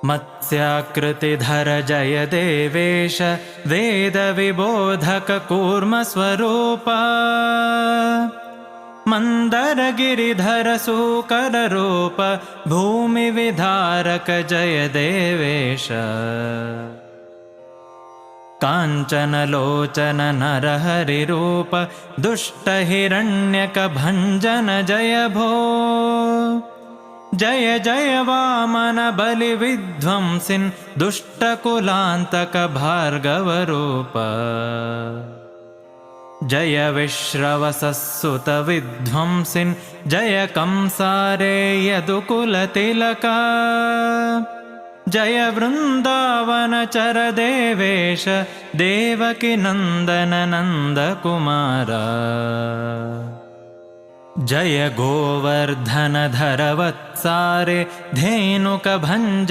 मत्स्याकृतिधर जय देवेश वेदविबोधक कूर्मस्वरूप मन्दरगिरिधर सूकररूप भूमिविधारक जय देवेश काञ्चनलोचन नरहरिरूप दुष्टहिरण्यक भञ्जन जय भो जय जय वामन बलिविध्वंसिन् दुष्टकुलान्तक भार्गवरूप जय विश्रवसस्सुत विध्वंसिन् जय कंसारे यदुकुलतिलका जय वृन्दावनचर देवेश देवकी नन्दन नन्दकुमारा जय गोवर्धनधर वत्सारे धेनुक भञ्जन